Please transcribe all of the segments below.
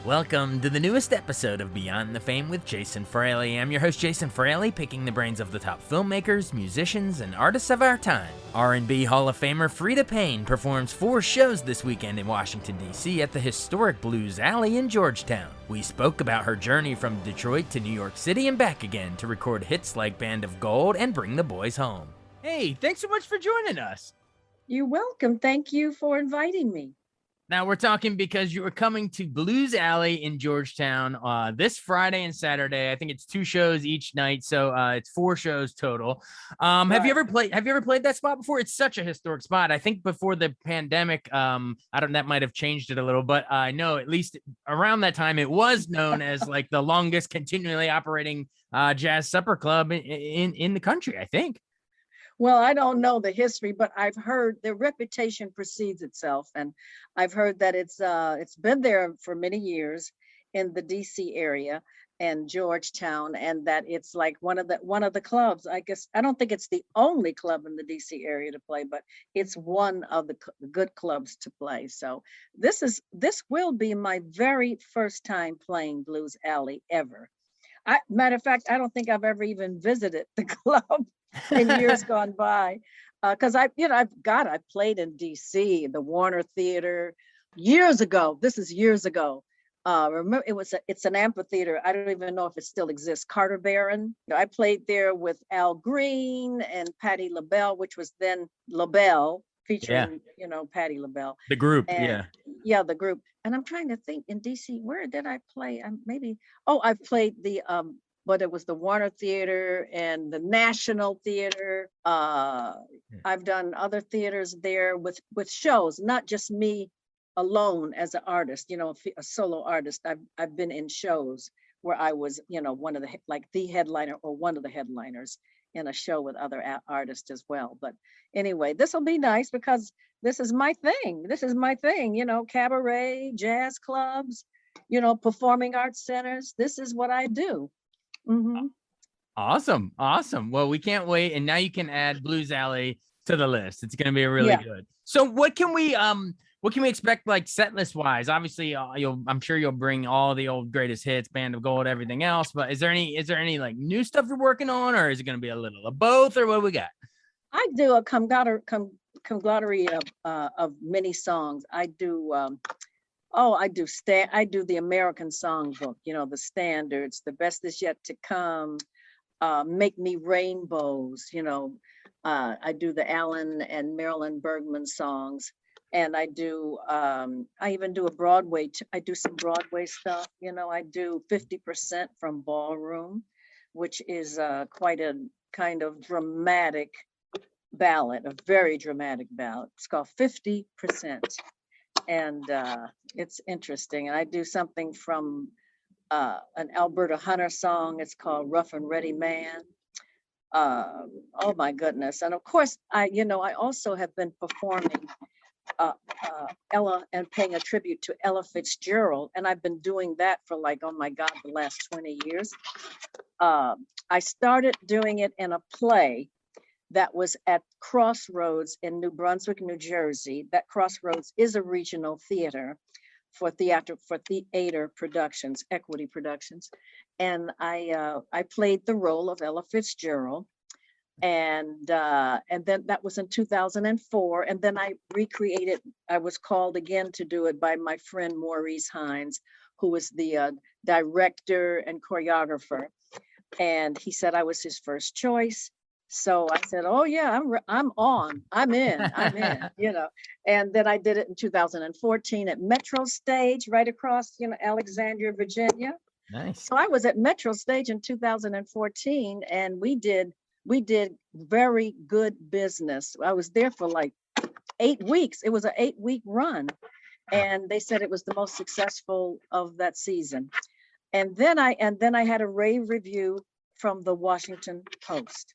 Welcome to the newest episode of Beyond the Fame with Jason Fraley. I'm your host, Jason Fraley, picking the brains of the top filmmakers, musicians, and artists of our time. R&B Hall of Famer Freda Payne performs 4 shows this weekend in Washington, D.C. at the historic Blues Alley in Georgetown. We spoke about her journey from Detroit to New York City and back again to record hits like Band of Gold and Bring the Boys Home. Hey, thanks so much for joining us. You're welcome. Thank you for inviting me. Now, we're talking because you are coming to Blues Alley in Georgetown this Friday and Saturday. I think it's 2 shows each night, so it's 4 shows total. Right. Have you ever played that spot before? It's such a historic spot. I think before the pandemic, that might have changed it a little, but I know at least around that time it was known as like the longest continually operating jazz supper club in the country, I think. Well, I don't know the history, but I've heard the reputation precedes itself, and I've heard that it's been there for many years in the DC area and Georgetown, and that it's like one of the clubs. I guess I don't think it's the only club in the DC area to play, but it's one of the good clubs to play. So this will be my very first time playing Blues Alley ever. Matter of fact, I don't think I've ever even visited the club in years gone by, because I played in DC, the Warner Theater, years ago. This is years ago. Remember, it's an amphitheater. I don't even know if it still exists. Carter Barron. I played there with Al Green and Patti LaBelle, which was then LaBelle, featuring Patti LaBelle. The group, yeah, the group. And I'm trying to think in DC, where did I play? I've played but it was the Warner Theater and the National Theater. I've done other theaters there with shows, not just me alone as an artist, a solo artist. I've been in shows where I was, one of the headliner or one of the headliners in a show with other artists as well. But anyway, this will be nice because this is my thing. Cabaret, jazz clubs, performing arts centers. This is what I do. Mm-hmm. Awesome. Well, we can't wait, and now you can add Blues Alley to the list. It's going to be really good. So what can we expect, like, set list wise? Obviously, I'm sure you'll bring all the old greatest hits, Band of Gold, everything else. But is there any like new stuff you're working on, or is it going to be a little of both, or what do we got? I do a conglomerate of many songs. I do the American Songbook, the standards, The Best Is Yet to Come, Make Me Rainbows, I do the Alan and Marilyn Bergman songs. And I even do I do some Broadway stuff, I do 50% from Ballroom, which is quite a kind of dramatic ballad, a very dramatic ballad. It's called 50%. And it's interesting. And I do something from an Alberta Hunter song. It's called Rough and Ready Man. Oh my goodness. And of course, I also have been performing Ella and paying a tribute to Ella Fitzgerald. And I've been doing that for the last 20 years. I started doing it in a play that was at Crossroads in New Brunswick, New Jersey. That Crossroads is a regional theater for theater productions, equity productions. And I played the role of Ella Fitzgerald. And then that was in 2004. And then I recreated, I was called again to do it by my friend Maurice Hines, who was the director and choreographer. And he said I was his first choice. So I said, oh yeah, I'm in, and then I did it in 2014 at Metro Stage right across, Alexandria, Virginia. Nice. So I was at Metro Stage in 2014 and we did very good business. I was there for like 8 weeks. It was an 8-week run. And they said it was the most successful of that season. And then I had a rave review from the Washington Post.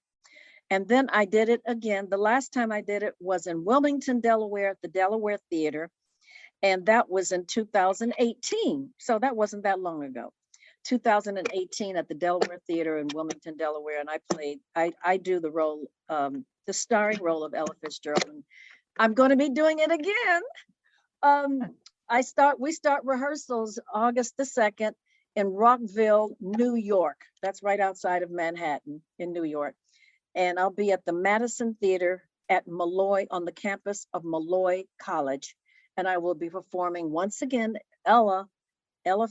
And then I did it again. The last time I did it was in Wilmington, Delaware, at the Delaware Theater. And that was in 2018. So that wasn't that long ago. 2018 at the Delaware Theater in Wilmington, Delaware. And I do the role, the starring role of Ella Fitzgerald. And I'm going to be doing it again We start rehearsals August the 2nd in Rockville, New York. That's right outside of Manhattan in New York. And I'll be at the Madison Theater at Malloy, on the campus of Malloy College. And I will be performing once again, Ella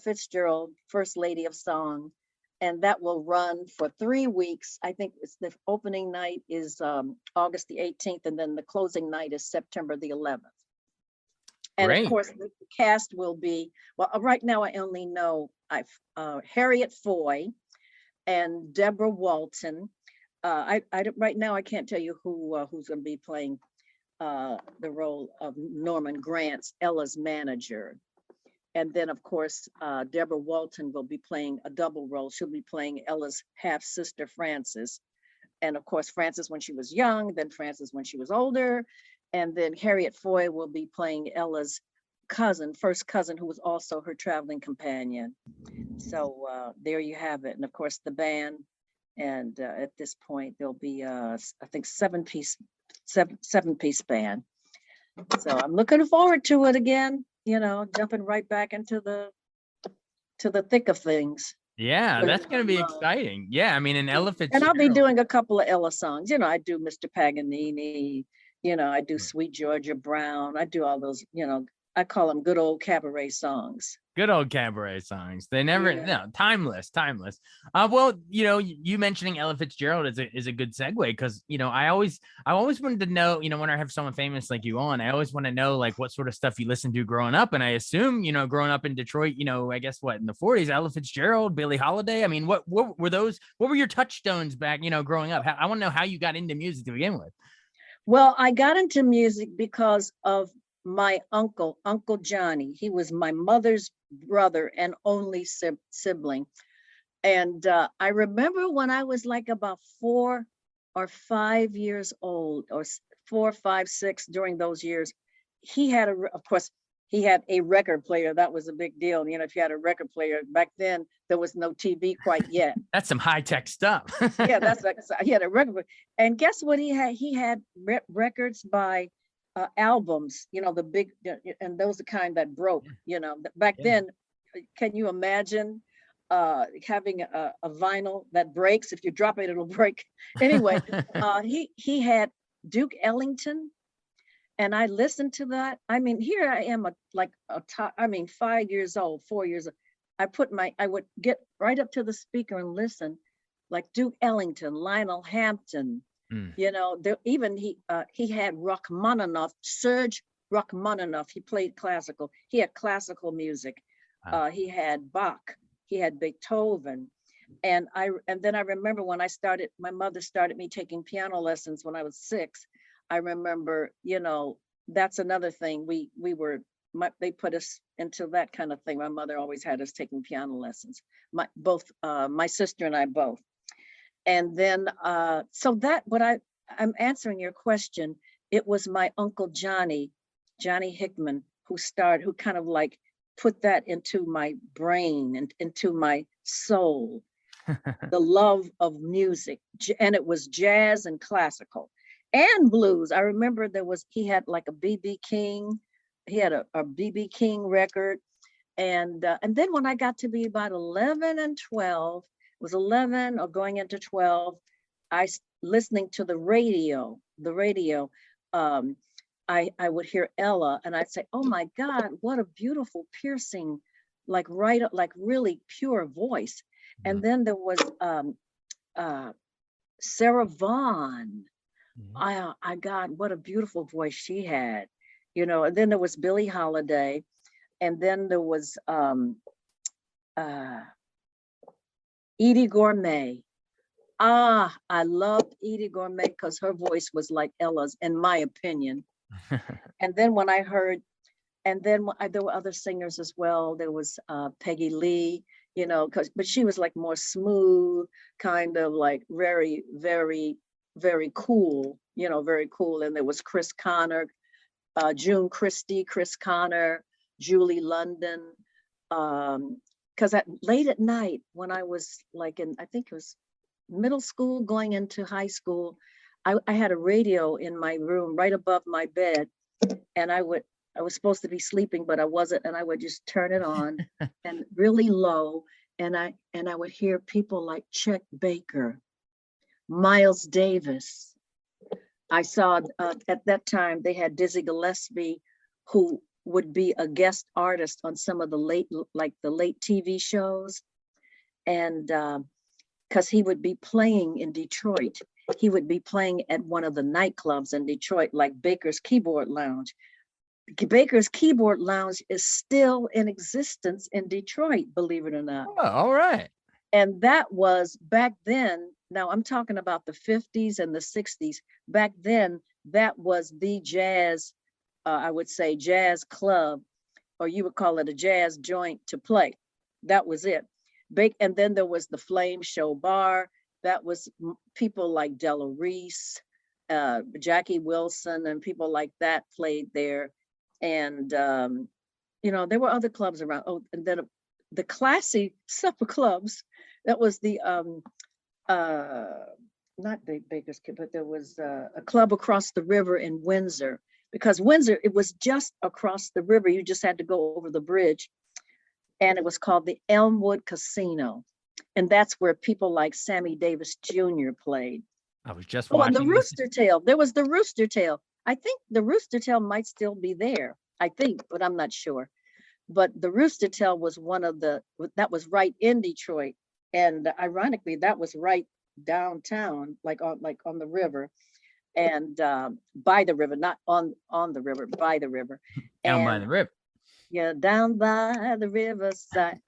Fitzgerald, First Lady of Song. And that will run for 3 weeks. I think it's the opening night is August the 18th, and then the closing night is September the 11th. And of Great. course, the cast will be, well, right now I only know Harriet Foy and Deborah Walton. Right now I can't tell you who's going to be playing the role of Norman Grant's Ella's manager. And then, of course, Deborah Walton will be playing a double role. She'll be playing Ella's half sister, Frances. And of course, Frances when she was young, then Frances when she was older. And then Harriet Foy will be playing Ella's cousin, first cousin, who was also her traveling companion. So there you have it. And of course, the band. And at this point, there'll be, I think, seven-piece band. So I'm looking forward to it again, jumping right back into the thick of things. Yeah, that's going to be exciting. Yeah, I mean, an Ella Fitzgerald. And I'll be doing a couple of Ella songs. I do Mr. Paganini, I do Sweet Georgia Brown. I do all those, I call them good old cabaret songs. Good old cabaret songs. They never, no, timeless. Well, you mentioning Ella Fitzgerald is a good segue, because, I always wanted to know, when I have someone famous like you on, I always want to know, like, what sort of stuff you listened to growing up. And I assume, growing up in Detroit, I guess in the 40s, Ella Fitzgerald, Billie Holiday. I mean, what were those? What were your touchstones back, growing up? I want to know how you got into music to begin with. Well, I got into music because of my Uncle Johnny. He was my mother's brother and only sibling. And I remember when I was like about 4 or 5 years old, or 4, 5, 6, during those years, he had of course, he had a record player. That was a big deal. If you had a record player back then, there was no TV quite yet. That's some high-tech stuff. Yeah, that's like, he had a record player. And guess what he had? He had records by albums, the big, and those are kind that broke, back then. Can you imagine having a vinyl that breaks? If you drop it, it'll break. Anyway, he had Duke Ellington, and I listened to that. I mean, here I am, 5 years old, 4 years old. I would get right up to the speaker and listen, like Duke Ellington, Lionel Hampton. Even he had Rachmaninoff, Serge Rachmaninoff. He played classical. He had classical music. He had Bach. He had Beethoven. And then I remember when my mother started me taking piano lessons when I was 6. I remember, that's another thing. They put us into that kind of thing. My mother always had us taking piano lessons. My sister and I both. And then, I'm answering your question. It was my Uncle Johnny Hickman, who kind of like put that into my brain and into my soul, the love of music. And it was jazz and classical and blues. I remember he had like a B.B. King. He had a B.B. King record. And then when I got to be about 11 and 12, was 11 or going into 12, listening to the radio, I would hear Ella, and I'd say, oh my God, what a beautiful, piercing, like really pure voice. And then there was Sarah Vaughan. God, what a beautiful voice she had, and then there was Billie Holiday, and then there was Edie Gourmet. I loved Edie Gourmet because her voice was like Ella's, in my opinion. And then when I heard, there were other singers as well. There was Peggy Lee, but she was like more smooth, kind of like very, very, very cool, very cool. And there was Chris Connor, June Christie, Chris Connor, Julie London. Because late at night, when I was like I think it was middle school going into high school, I had a radio in my room right above my bed, and I would I was supposed to be sleeping, but I wasn't, and I would just turn it on and really low, and I would hear people like Chet Baker, Miles Davis. I saw at that time they had Dizzy Gillespie, who would be a guest artist on some of the late TV shows, and because he would be playing in Detroit, he would be playing at one of the nightclubs in Detroit, like Baker's Keyboard Lounge. Baker's Keyboard Lounge is still in existence in Detroit, believe it or not. Oh, all right. And that was back then. Now I'm talking about the 50s and the 60s. Back then, that was the jazz, I would say jazz club, or you would call it a jazz joint to play. That was it. And then there was the Flame Show Bar. That was people like Della Reese, Jackie Wilson, and people like that played there. And, there were other clubs around. Oh, and then the classy supper clubs. That was the, not the Baker's Kid, but there was a club across the river in Windsor, because Windsor, it was just across the river. You just had to go over the bridge. And it was called the Elmwood Casino. And that's where people like Sammy Davis Jr. played. I was just watching. And the Rooster Tail. There was the Rooster Tail. I think the Rooster Tail might still be there. I think, but I'm not sure. But the Rooster Tail was that was right in Detroit. And ironically, that was right downtown, like on the river, and by the river, not on the river, by the river. Down by the river. Yeah, down by the riverside.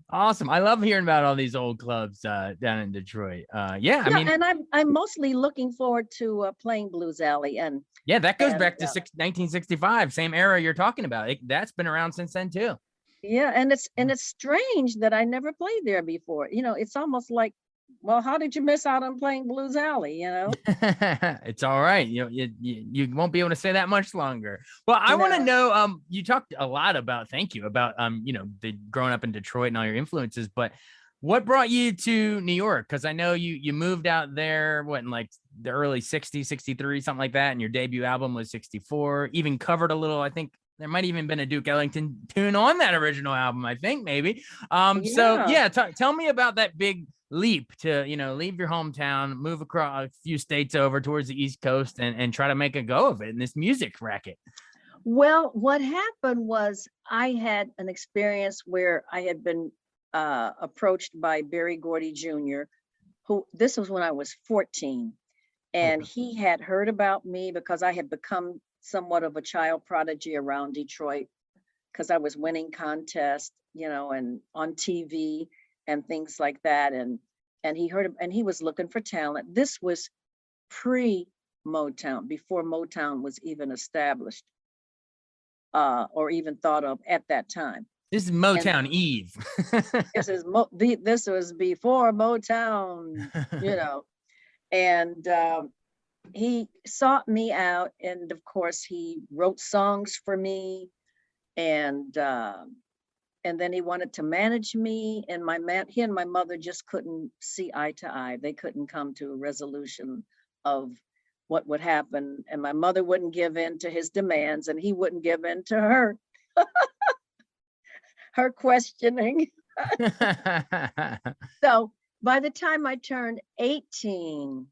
Awesome. I love hearing about all these old clubs down in Detroit. I mean, and I'm mostly looking forward to playing Blues Alley. And yeah, that goes back to 1965, same era you're talking about. That's been around since then too. Yeah, and it's strange that I never played there before. It's almost like, well, how did you miss out on playing Blues Alley? It's all right. You won't be able to say that much longer. Well, I want to know. You talked a lot about. Thank you about the growing up in Detroit and all your influences. But what brought you to New York? Because I know you moved out there in like the early 60s, 63, something like that. And your debut album was 64. Even covered a little. I think there might even been a Duke Ellington tune on that original album. I think maybe. So yeah, tell me about that big leap to leave your hometown, move across a few states over towards the East Coast, and try to make a go of it in this music racket. Well, what happened was I had an experience where I had been approached by Berry Gordy Jr., this was when I was 14, and he had heard about me because I had become somewhat of a child prodigy around Detroit, because I was winning contests, and on TV and things like that. And he heard, and he was looking for talent. This was pre-Motown, before Motown was even established or even thought of at that time. This is Motown Eve. This was before Motown, and he sought me out, and of course he wrote songs for me, and then he wanted to manage me, and he and my mother just couldn't see eye to eye. They couldn't come to a resolution of what would happen, and my mother wouldn't give in to his demands, and he wouldn't give in to her her questioning. So by the time I turned 18,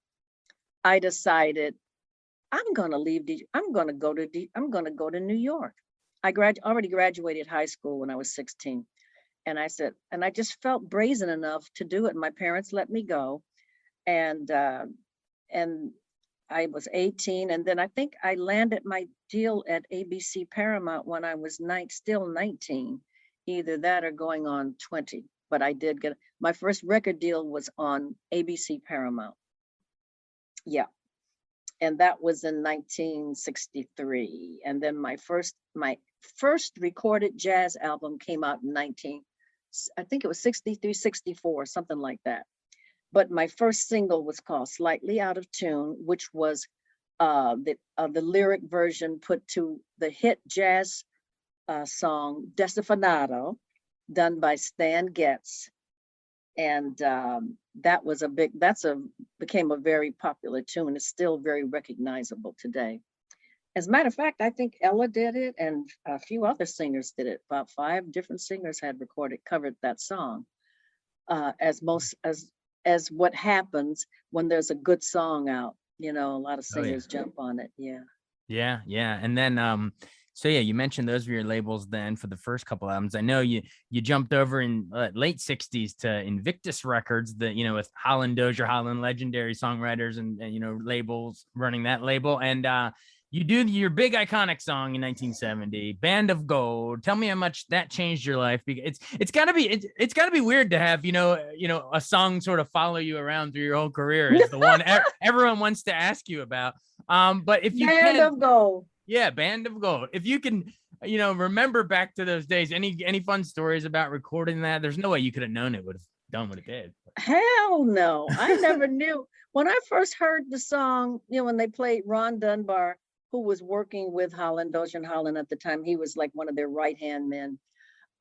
I decided I'm going to leave. I'm going to go to New York. I already graduated high school when I was 16. And I said, and I just felt brazen enough to do it. My parents let me go. And I was 18. And then I think I landed my deal at ABC Paramount when I was still 19, either that or going on 20. But I did get, my first record deal was on ABC Paramount. Yeah. And that was in 1963. And then my first recorded jazz album came out in I think it was 63, 64, something like that. But my first single was called Slightly Out of Tune, which was the lyric version put to the hit jazz song Desafinato, done by Stan Getz. And that was became a very popular tune. It's still very recognizable today. As a matter of fact, I think Ella did it and a few other singers did it. About 5 different singers had covered that song. As most as what happens when there's a good song out. You know, a lot of Oh yeah. singers jump on it. Yeah. Yeah, yeah. And then so yeah, you mentioned those were your labels then for the first couple albums. I know you jumped over in late 60s to Invictus Records, that, you know, with Holland Dozier, Holland legendary songwriters and you know, labels running that label. And you do your big iconic song in 1970, Band of Gold. Tell me how much that changed your life, because it's got to be it's got to be weird to have, you know, a song sort of follow you around through your whole career. It's the one everyone wants to ask you about. But if you Band can, of Gold. yeah, Band of Gold. If you can, you know, remember back to those days, any fun stories about recording that? There's no way you could have known it would have done what it did. Hell no. I never knew. When I first heard the song, you know, when they played Ron Dunbar, who was working with Holland, Dozier and Holland at the time, he was like one of their right-hand men.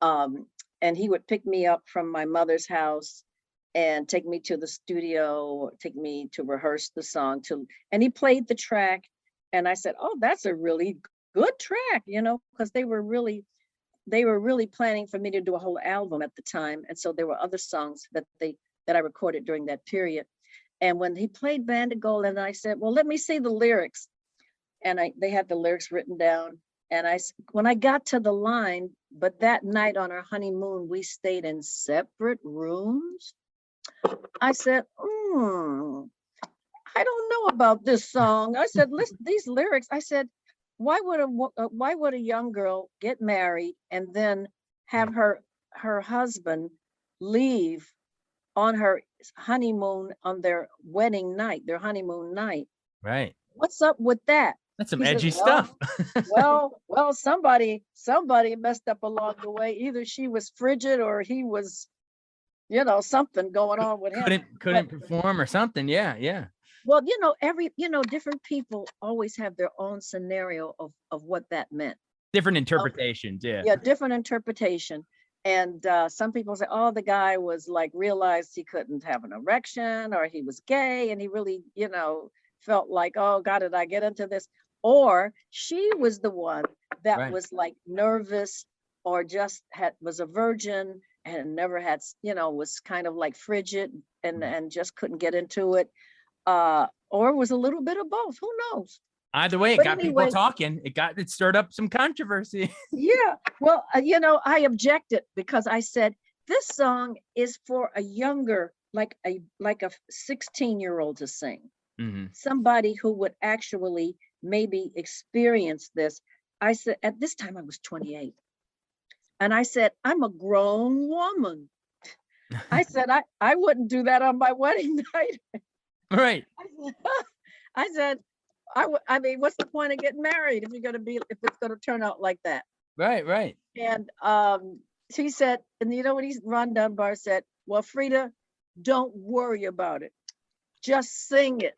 And he would pick me up from my mother's house and take me to the studio, take me to rehearse the song and he played the track. And I said, oh, that's a really good track, you know, because they were really planning for me to do a whole album at the time. And so there were other songs that I recorded during that period. And when he played Band of Gold, and I said, well, let me see the lyrics. And they had the lyrics written down. And when I got to the line, but that night on our honeymoon, we stayed in separate rooms. I said, I don't know about this song. I said, listen, these lyrics. I said, why would a young girl get married and then have her husband leave on her honeymoon, on their wedding night, their honeymoon night? Right. What's up with that? That's some edgy stuff. well, somebody messed up along the way. Either she was frigid or he was, you know, something going on with him. Couldn't perform or something. Yeah. Well, you know, different people always have their own scenario of what that meant. Different interpretations. Yeah, different interpretation. And some people say, oh, the guy was like, realized he couldn't have an erection, or he was gay and he really, you know, felt like, oh God, did I get into this? Or she was the one that was like nervous, or just was a virgin and never had, you know, was kind of like frigid and just couldn't get into it. Or was a little bit of both. Who knows? Either way, it got people talking. It stirred up some controversy. Yeah. Well, you know, I objected because I said, this song is for a younger, like a 16-year-old to sing. Mm-hmm. Somebody who would actually maybe experience this. I said, at this time I was 28. And I said, I'm a grown woman. I said, I wouldn't do that on my wedding night. Right. I said, I mean, what's the point of getting married if it's going to turn out like that? Right. And she said, and you know what Ron Dunbar said? Well, Freda, don't worry about it. Just sing it.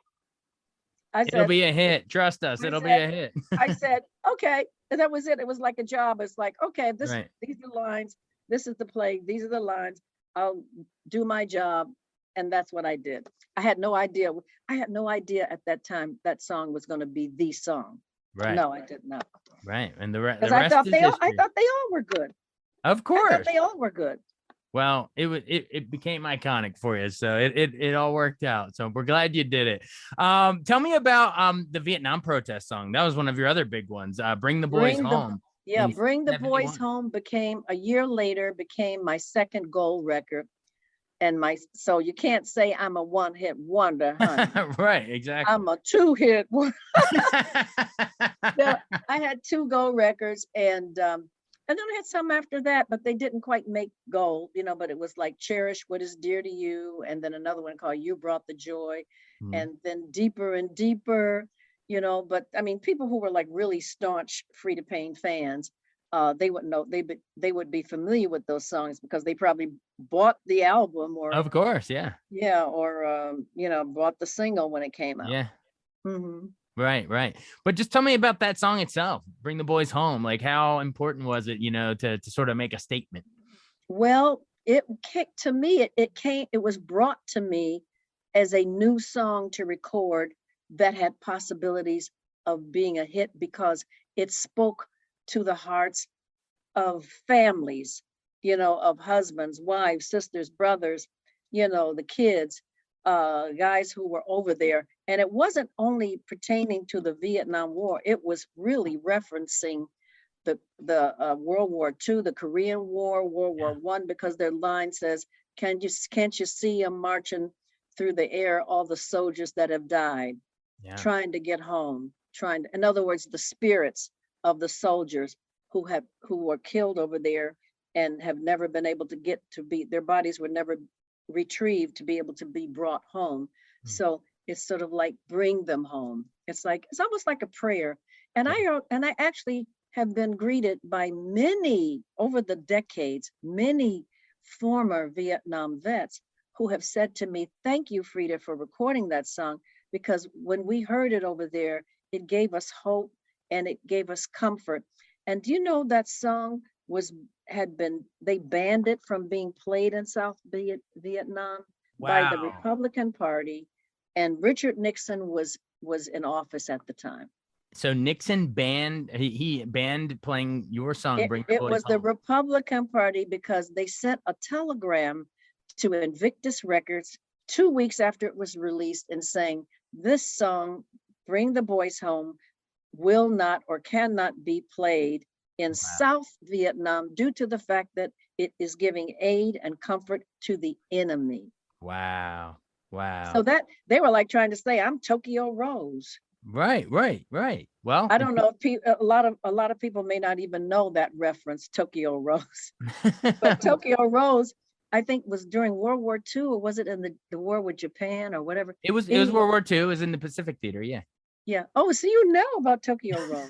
It'll be a hit. Trust us. It'll be a hit. I said, okay. And that was it. It was like a job. It's like, okay, these are the lines. This is the play. These are the lines. I'll do my job. And that's what I did. I had no idea. At that time that song was going to be the song. Right. No, I did not. Right. And the rest I thought they all were good. Of course. I thought they all were good. Well, it became iconic for you, so it all worked out. So we're glad you did it. Tell me about the Vietnam protest song. That was one of your other big ones. Bring the Boys Home. Yeah, Bring the Boys Home a year later became my second gold record. And so you can't say I'm a one-hit wonder, honey. Right, exactly. I'm a two-hit wonder. I had 2 gold records, and then I had some after that, but they didn't quite make gold, you know, but it was like Cherish What Is Dear to You, and then another one called You Brought the Joy, and then Deeper and Deeper, you know. But I mean, people who were like really staunch Freda Payne fans, they wouldn't know, they would be familiar with those songs because they probably bought the album, or of course, yeah, or you know, bought the single when it came out. Yeah. Mm-hmm. Right. But just tell me about that song itself, Bring the Boys Home. Like, how important was it, you know, to sort of make a statement? Well, it was brought to me as a new song to record that had possibilities of being a hit because it spoke to the hearts of families, of husbands, wives, sisters, brothers, the kids, guys who were over there. And it wasn't only pertaining to the Vietnam War, it was really referencing the World War II, the Korean War, World War I, because their line says, can't you see them marching through the air, all the soldiers that have died, trying to get home, in other words, the spirits of the soldiers who were killed over there and have never been able to their bodies were never retrieved to be able to be brought home. So it's sort of like bring them home. It's almost like a prayer. And I actually have been greeted by many over the decades, many former Vietnam vets who have said to me, thank you, Freda, for recording that song, because when we heard it over there, it gave us hope and it gave us comfort. And do you know that song they banned it from being played in South Vietnam by the Republican Party, and Richard Nixon was in office at the time. So Nixon he banned playing your song. It was the Republican Party because they sent a telegram to Invictus Records 2 weeks after it was released and saying, this song, Bring the Boys Home, will not or cannot be played in South Vietnam due to the fact that it is giving aid and comfort to the enemy. Wow. So that they were like trying to say, I'm Tokyo Rose. Right. Well, I don't know if a lot of people may not even know that reference, Tokyo Rose. But Tokyo Rose, I think, was during World War II, or was it in the war with Japan or whatever? It was World War II. It was in the Pacific Theater. Yeah. Yeah. Oh, so you know about Tokyo Rose.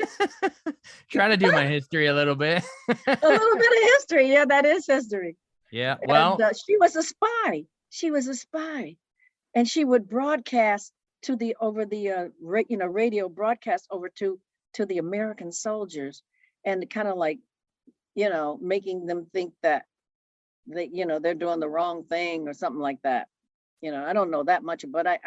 Trying to do my history a little bit. A little bit of history. Yeah, that is history. Yeah. Well, and, she was a spy. And she would broadcast over the radio broadcast over to the American soldiers, and kind of like, making them think that they're doing the wrong thing or something like that. I don't know that much, but I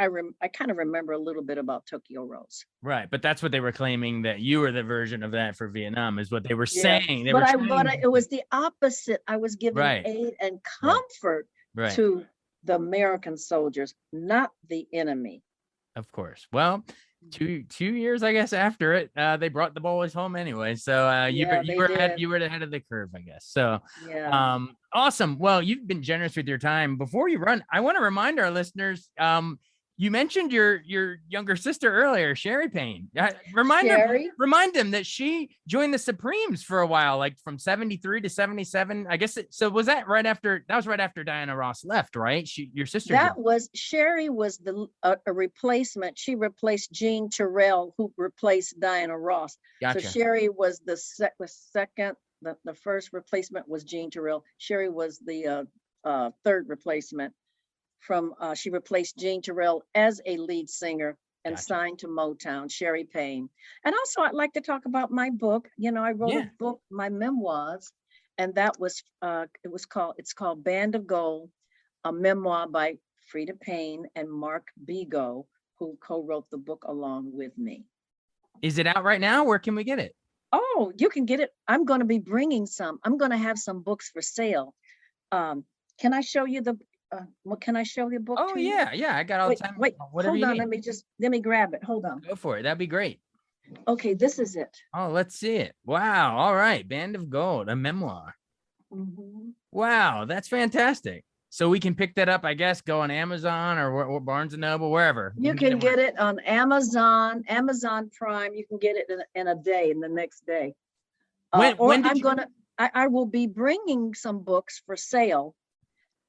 kind of remember a little bit about Tokyo Rose. Right, but that's what they were claiming, that you were the version of that for Vietnam, is what they were saying. It was the opposite. I was giving aid and comfort to the American soldiers, not the enemy. Of course. Well, 2 years, I guess, after it, they brought the boys home anyway. So you were ahead of the curve, I guess. So awesome. Well, you've been generous with your time. Before you run, I want to remind our listeners, you mentioned your younger sister earlier, Freda Payne. Remind them that she joined the Supremes for a while, like from 73 to 77. I guess so was that right after Diana Ross left, right? Your sister. Sherry was a replacement. She replaced Jean Terrell, who replaced Diana Ross. Gotcha. So Sherry was the second. The first replacement was Jean Terrell. Sherry was the third replacement. She replaced Jean Terrell as a lead singer and signed to Motown, Freda Payne. And also, I'd like to talk about my book. I wrote a book, my memoirs, and that was it's called Band of Gold, a memoir by Freda Payne and Mark Bigot, who co-wrote the book along with me. Is it out right now? Where can we get it? Oh, you can get it. I'm going to be bringing some. I'm going to have some books for sale. Can I show you the? Can I show you a book? Oh yeah, I got all the time. Wait, hold on. Let me grab it. Hold on. Go for it. That'd be great. Okay, this is it. Oh, let's see it. Wow. All right, Band of Gold, a memoir. Mm-hmm. Wow, that's fantastic. So we can pick that up, I guess. Go on Amazon or Barnes and Noble, wherever. You can get it on Amazon, Amazon Prime. You can get it in a day, in the next day. I will be bringing some books for sale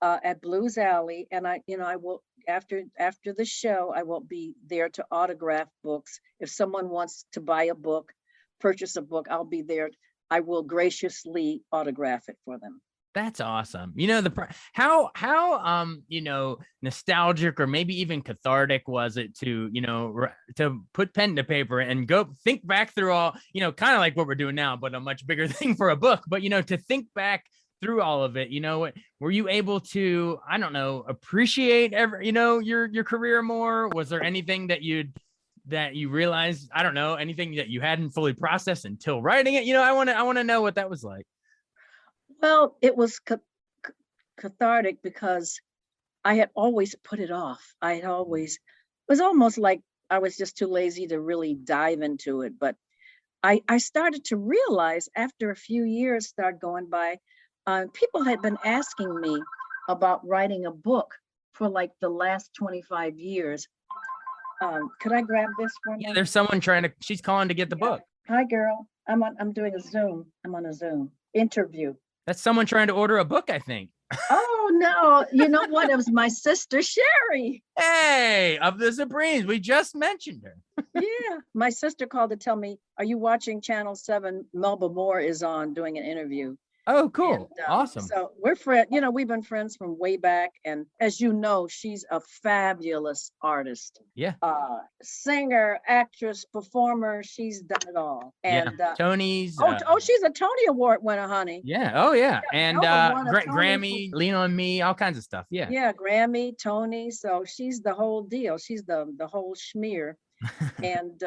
at Blues Alley, and I will after the show, I will be there to autograph books. If someone wants to buy a book, purchase a book, I'll be there. I will graciously autograph it for them. That's awesome. How nostalgic or maybe even cathartic was it to put pen to paper and go think back through all, kind of like what we're doing now, but a much bigger thing for a book, but to think back through all of it, were you able to, I don't know, appreciate your career more? Was there anything that you'd that you realized, I don't know, anything that you hadn't fully processed until writing it? I want to know what that was like. Well, it was cathartic because I had always put it off. It was almost like I was just too lazy to really dive into it. But I started to realize after a few years started going by, people had been asking me about writing a book for like the last 25 years. Could I grab this one? Yeah, there's someone she's calling to get the book. Hi, girl. I'm doing a Zoom. I'm on a Zoom interview. That's someone trying to order a book, I think. Oh, no. You know what? It was my sister, Sherry. Hey, of the Supremes. We just mentioned her. Yeah. My sister called to tell me, are you watching Channel 7? Melba Moore is on doing an interview. Oh, cool. And, awesome. So we're friends, we've been friends from way back. And as you know, she's a fabulous artist. Yeah. Singer, actress, performer. She's done it all. And Tony's. She's a Tony Award winner, honey. Yeah. Oh, yeah. And Grammy, Lean on Me, all kinds of stuff. Yeah. Yeah. Grammy, Tony. So she's the whole deal. She's the whole schmear. And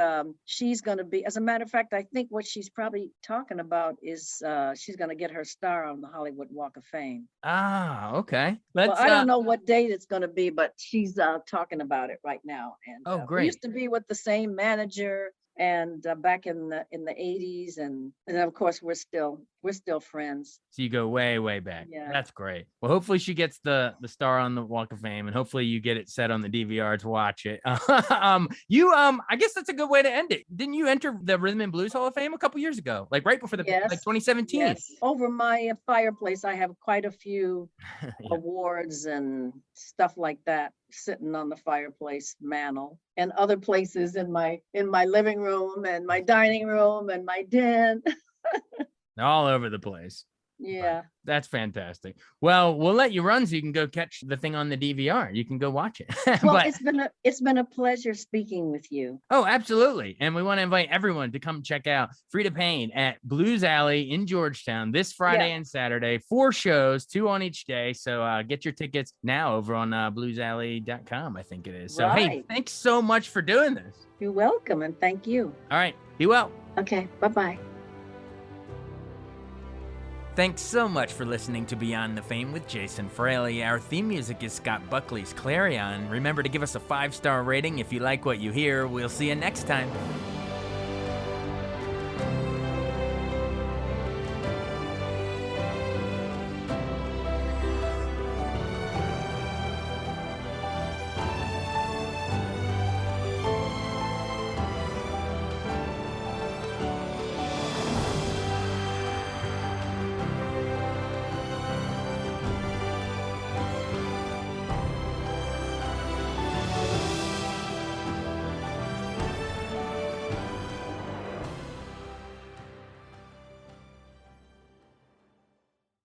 she's going to be, as a matter of fact, I think what she's probably talking about is she's going to get her star on the Hollywood Walk of Fame. Ah, okay. I don't know what date it's going to be, but she's talking about it right now. And great. We used to be with the same manager, and back in the 80s, and of course we're still friends. So you go way, way back. Yeah. That's great. Well, hopefully she gets the star on the Walk of Fame, and hopefully you get it set on the DVR to watch it. I guess that's a good way to end it. Didn't you enter the Rhythm and Blues Hall of Fame a couple years ago? Like right before like 2017. Yes. Over my fireplace, I have quite a few awards and stuff like that sitting on the fireplace mantle, and other places in my living room and my dining room and my den. All over the place. Yeah. But that's fantastic. Well, we'll let you run so you can go catch the thing on the DVR. You can go watch it. Well, it's been a pleasure speaking with you. Oh, absolutely. And we want to invite everyone to come check out Freda Payne at Blues Alley in Georgetown this Friday and Saturday. 4 shows, 2 on each day. So get your tickets now over on bluesalley.com, I think it is. So, Hey, thanks so much for doing this. You're welcome, and thank you. All right. Be well. Okay. Bye-bye. Thanks so much for listening to Beyond the Fame with Jason Fraley. Our theme music is Scott Buckley's Clarion. Remember to give us a 5-star rating if you like what you hear. We'll see you next time.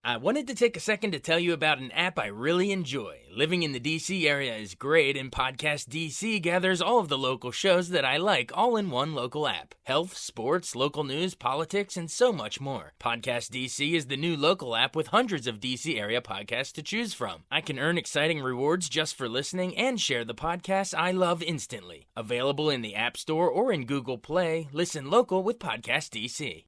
I wanted to take a second to tell you about an app I really enjoy. Living in the DC area is great, and Podcast DC gathers all of the local shows that I like all in one local app. Health, sports, local news, politics, and so much more. Podcast DC is the new local app with hundreds of DC area podcasts to choose from. I can earn exciting rewards just for listening and share the podcasts I love instantly. Available in the App Store or in Google Play, listen local with Podcast DC.